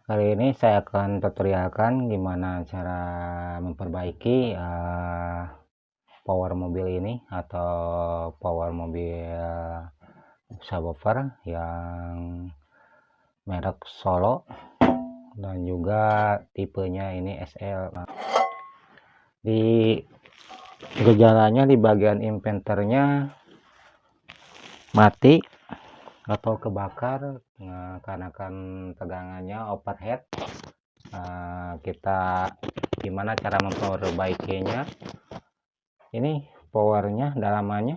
Kali ini saya akan tutorialkan gimana cara memperbaiki power mobil ini atau power mobil subwoofer yang merek Solo dan juga tipenya ini SL. Di gejalanya di bagian impeternya mati atau kebakar karena kan tegangannya overhead. Kita gimana cara memperbaikinya. Ini powernya, dalamannya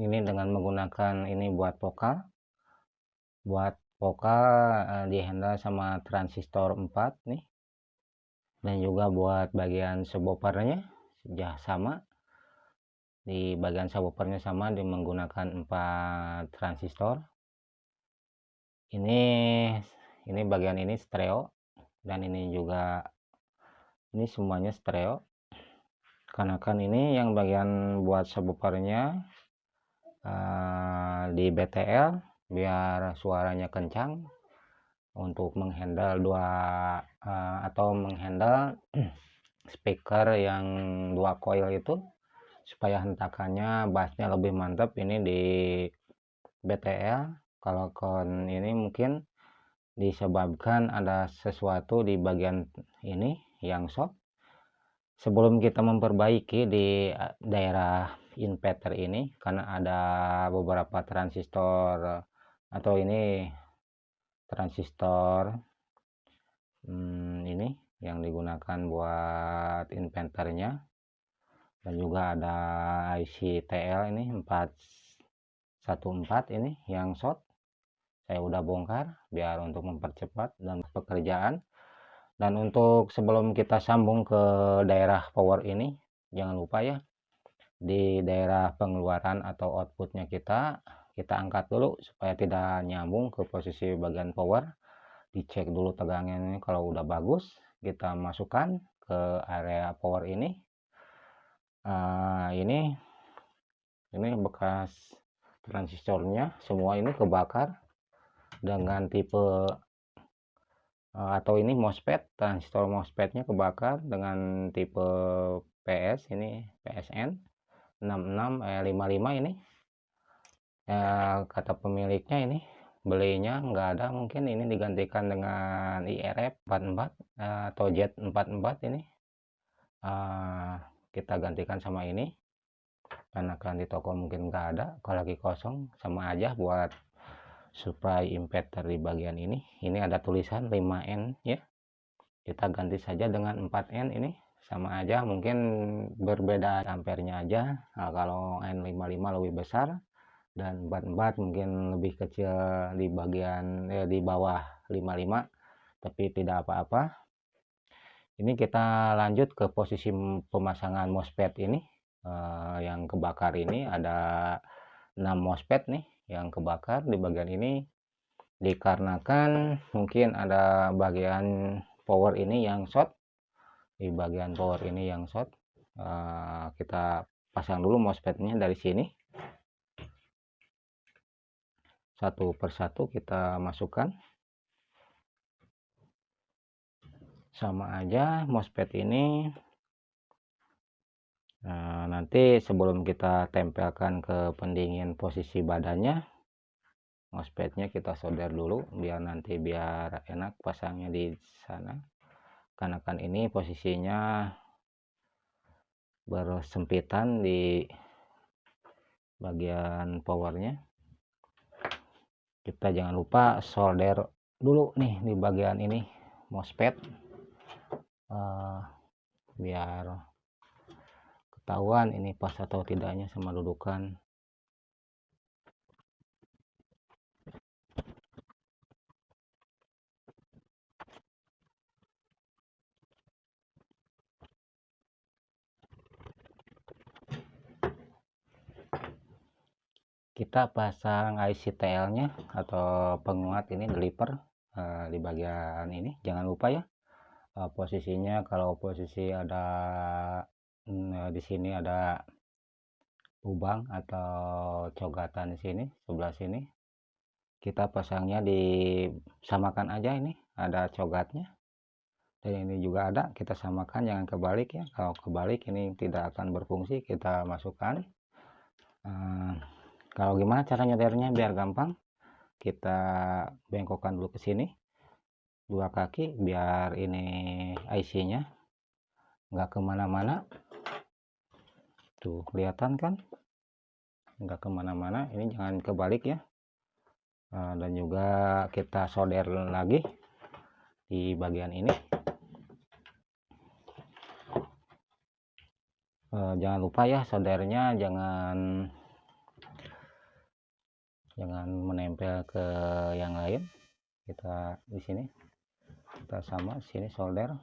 ini dengan menggunakan ini buat vokal di handle sama transistor 4 nih, dan juga buat bagian subwoofernya sama, di bagian subwoofernya sama menggunakan 4 transistor. Ini bagian ini stereo, dan ini juga ini semuanya stereo, karena kan ini yang bagian buat subwoofernya di BTL biar suaranya kencang untuk menghandle atau menghandle speaker yang 2 coil itu, supaya hentakannya bassnya lebih mantap. Ini di BTL. Kalau kon ini mungkin disebabkan ada sesuatu di bagian ini yang short. Sebelum kita memperbaiki di daerah inverter ini, karena ada beberapa transistor atau ini transistor ini yang digunakan buat inverternya, dan juga ada IC TL ini 414 ini yang short. Saya udah bongkar biar untuk mempercepat dan pekerjaan. Dan untuk sebelum kita sambung ke daerah power ini, jangan lupa ya, di daerah pengeluaran atau outputnya kita angkat dulu supaya tidak nyambung ke posisi bagian power. Dicek dulu tegangannya, kalau udah bagus kita masukkan ke area power ini. Ini bekas transistornya semua ini kebakar dengan tipe atau ini MOSFET, transistor MOSFET-nya kebakar dengan tipe PS, ini PSN 6655 ini. Kata pemiliknya ini belinya nggak ada, mungkin ini digantikan dengan IRF 44 atau Z44 ini. Kita gantikan sama ini karena kan di toko mungkin nggak ada, kalau lagi kosong sama aja buat supply inverter di bagian ini. Ini ada tulisan 5N ya, kita ganti saja dengan 4N. ini sama aja, mungkin berbeda ampernya aja. Kalau N55 lebih besar dan 44 mungkin lebih kecil di bagian di bawah 55, tapi tidak apa-apa. Ini kita lanjut ke posisi pemasangan MOSFET ini. Yang kebakar ini ada 6 MOSFET nih yang kebakar di bagian ini, dikarenakan mungkin ada bagian power ini yang short. Di bagian power ini yang short, kita pasang dulu MOSFET-nya dari sini. Satu persatu kita masukkan. Sama aja MOSFET ini. Nanti sebelum kita tempelkan ke pendingin posisi badannya, MOSFET-nya kita solder dulu biar enak pasangnya di sana. Karena kan ini posisinya bersempitan di bagian powernya. Kita jangan lupa solder dulu nih di bagian ini MOSFET, biar ketahuan ini pas atau tidaknya sama dudukan. Kita pasang IC TL-nya atau penguat ini deliver di bagian ini. Jangan lupa ya, posisinya kalau posisi ada di sini ada lubang atau cogatan di sini sebelah sini, kita pasangnya disamakan aja ini ada cogatnya, dan ini juga ada, kita samakan, jangan kebalik ya. Kalau kebalik ini tidak akan berfungsi. Kita masukkan. Kalau gimana cara nyetirnya biar gampang, kita bengkokkan dulu ke sini 2 kaki biar ini IC-nya nggak kemana-mana. Tuh kelihatan kan, nggak kemana-mana. Ini jangan kebalik ya. Dan juga kita solder lagi di bagian ini. Jangan lupa ya, soldernya jangan menempel ke yang lain. Kita di sini kita sama sini solder.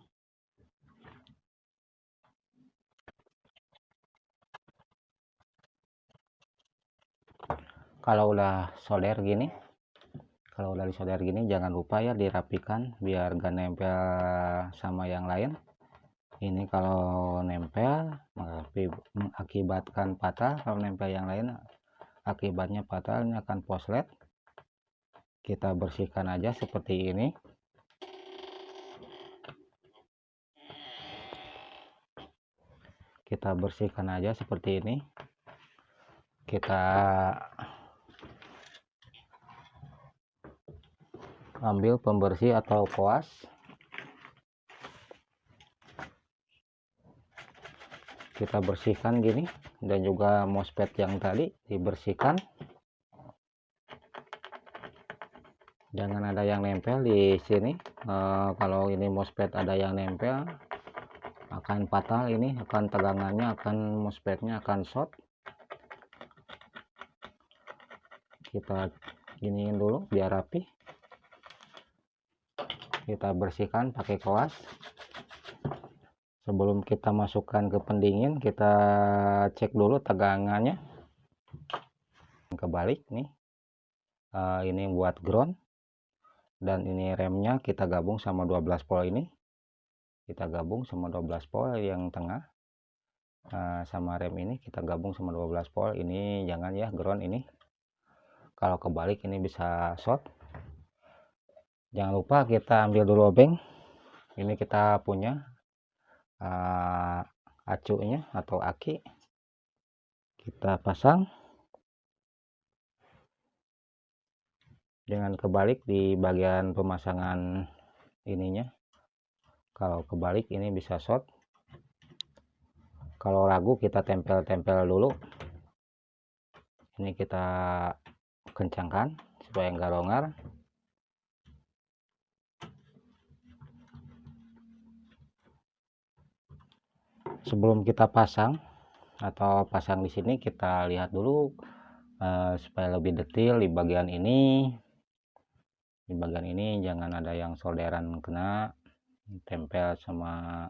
Kalau udah solder gini, jangan lupa ya dirapikan biar gak nempel sama yang lain. Ini kalau nempel mengakibatkan patah. Kalau nempel yang lain akibatnya patah, ini akan poslet. Kita bersihkan aja seperti ini. Kita bersihkan aja seperti ini. Kita ambil pembersih atau koas. Kita bersihkan gini, dan juga MOSFET yang tadi dibersihkan. Jangan ada yang nempel di sini. Kalau ini MOSFET ada yang nempel akan fatal, ini akan tegangannya, akan MOSFET-nya akan short. Kita giniin dulu biar rapi. Kita bersihkan pakai koas. Sebelum kita masukkan ke pendingin, kita cek dulu tegangannya. Kebalik nih, ini buat ground, dan ini remnya kita gabung sama 12 volt ini. Kita gabung sama 12 volt yang tengah, sama rem ini kita gabung sama 12 volt. Ini jangan ya, ground ini. Kalau kebalik ini bisa short. Jangan lupa kita ambil dulu obeng. Ini kita punya acunya atau aki. Kita pasang. Dengan kebalik di bagian pemasangan ininya. Kalau kebalik ini bisa short. Kalau ragu kita tempel-tempel dulu. Ini kita kencangkan supaya enggak longgar. Sebelum kita pasang atau pasang di sini, kita lihat dulu supaya lebih detail di bagian ini. Di bagian ini jangan ada yang solderan kena tempel sama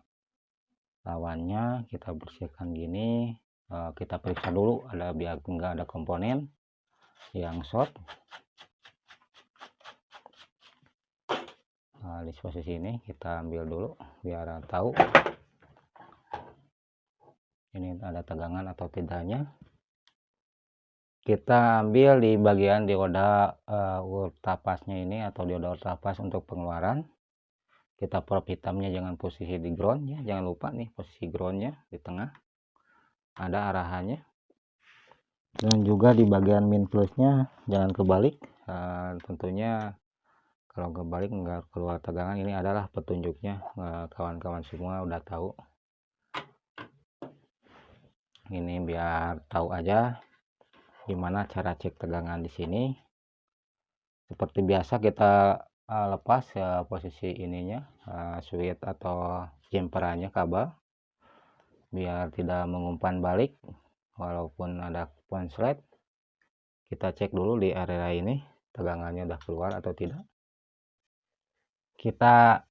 lawannya. Kita bersihkan gini. Kita periksa dulu ada biar enggak ada komponen yang short. Di posisi ini kita ambil dulu biar tahu ini ada tegangan atau tidaknya. Kita ambil di bagian dioda ultrapasnya ini atau dioda ultrapas untuk pengeluaran. Kita prop hitamnya jangan posisi di ground ya, jangan lupa nih posisi groundnya di tengah, ada arahannya. Dan juga di bagian min plusnya jangan kebalik. Tentunya kalau kebalik nggak keluar tegangan. Ini adalah petunjuknya, kawan-kawan semua udah tahu. Ini biar tahu aja gimana cara cek tegangan di sini. Seperti biasa kita lepas posisi ininya, switch atau jumperannya kabel biar tidak mengumpan balik walaupun ada konslet. Kita cek dulu di area ini tegangannya udah keluar atau tidak. Kita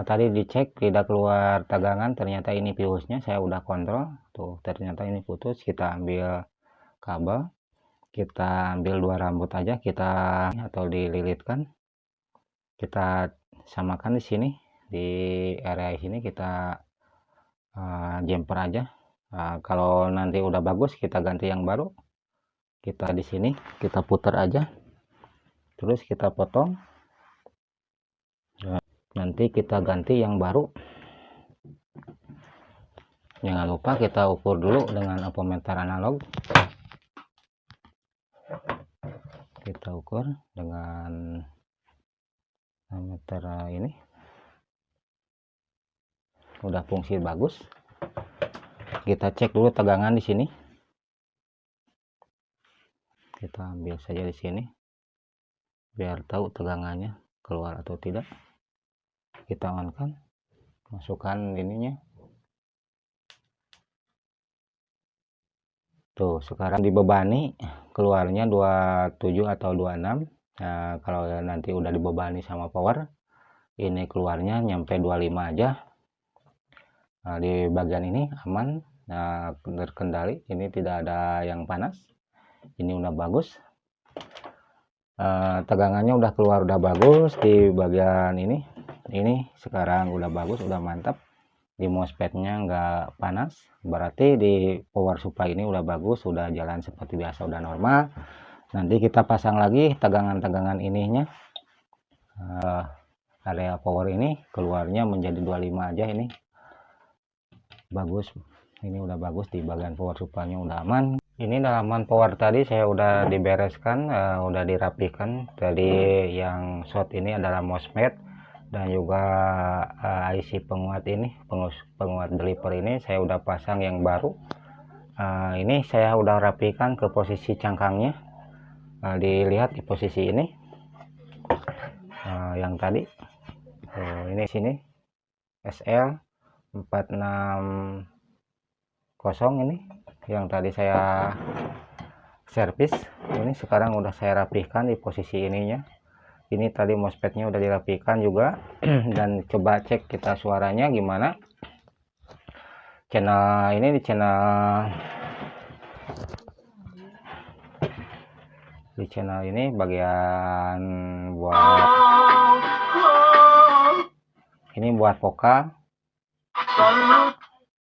tadi dicek tidak keluar tegangan, ternyata ini fuse-nya saya udah kontrol tuh, ternyata ini putus. Kita ambil kabel, kita ambil 2 rambut aja, kita atau dililitkan, kita samakan di sini di area sini, kita jumper aja. Kalau nanti udah bagus kita ganti yang baru. Kita di sini kita putar aja, terus kita potong. nanti kita ganti yang baru. Jangan lupa kita ukur dulu dengan ampermeter analog. Kita ukur dengan ampermeter ini. Udah fungsi bagus. Kita cek dulu tegangan di sini. Kita ambil saja di sini biar tahu tegangannya keluar atau tidak. Kita on kan, masukkan ininya. Tuh, sekarang dibebani keluarnya 27 atau 26. Nah, kalau nanti udah dibebani sama power, ini keluarnya nyampe 25 aja. Nah, di bagian ini aman, nah, terkendali, ini tidak ada yang panas. Ini udah bagus. Tegangannya udah keluar, udah bagus di bagian ini. Ini sekarang udah bagus, udah mantap. Di MOSFET-nya nggak panas, berarti di power supply ini udah bagus, udah jalan seperti biasa, udah normal. Nanti kita pasang lagi tegangan-tegangan ininya. Area power ini keluarnya menjadi 25 aja. Ini bagus, ini udah bagus. Di bagian power supply-nya udah aman. Ini dalaman power tadi saya udah dibereskan, udah dirapikan. Tadi yang short ini adalah MOSFET dan juga IC penguat ini, penguat deliver ini saya udah pasang yang baru. Ini saya udah rapikan ke posisi cangkangnya. Dilihat di posisi ini, yang tadi ini sini SL 460 ini yang tadi saya servis. Ini sekarang udah saya rapihkan di posisi ininya. Ini tadi MOSFET-nya udah dirapikan juga. Dan coba cek kita suaranya gimana. Channel ini di channel ini bagian buat ini buat vokal,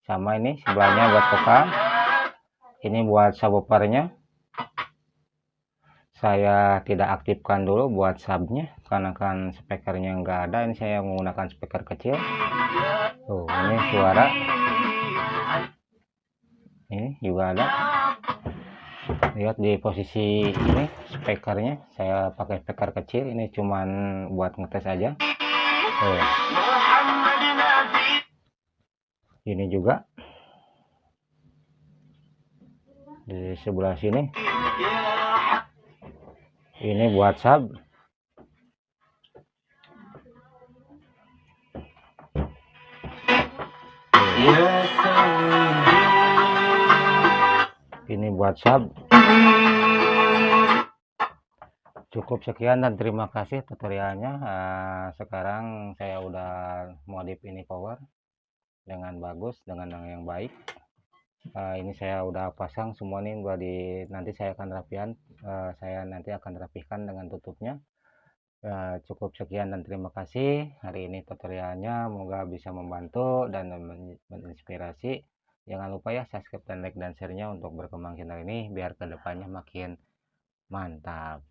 sama ini sebelahnya buat vokal, ini buat subwoofernya. Saya tidak aktifkan dulu buat subnya karena kan speakernya nggak ada. Ini saya menggunakan speaker kecil. Tuh, ini suara ini juga ada. Lihat di posisi ini speakernya saya pakai speaker kecil, ini cuman buat ngetes aja. Tuh. Ini juga di sebelah sini. Ini buat sub. Ini buat sub. Cukup sekian dan terima kasih tutorialnya. Sekarang saya udah modif ini power dengan bagus, dengan yang baik. Ini saya udah pasang semua nih, nanti saya akan rapikan. Saya nanti akan rapihkan dengan tutupnya. Cukup sekian dan terima kasih. Hari ini tutorialnya semoga bisa membantu dan menginspirasi. Jangan lupa ya subscribe dan like dan share-nya untuk berkembang channel ini biar kedepannya makin mantap.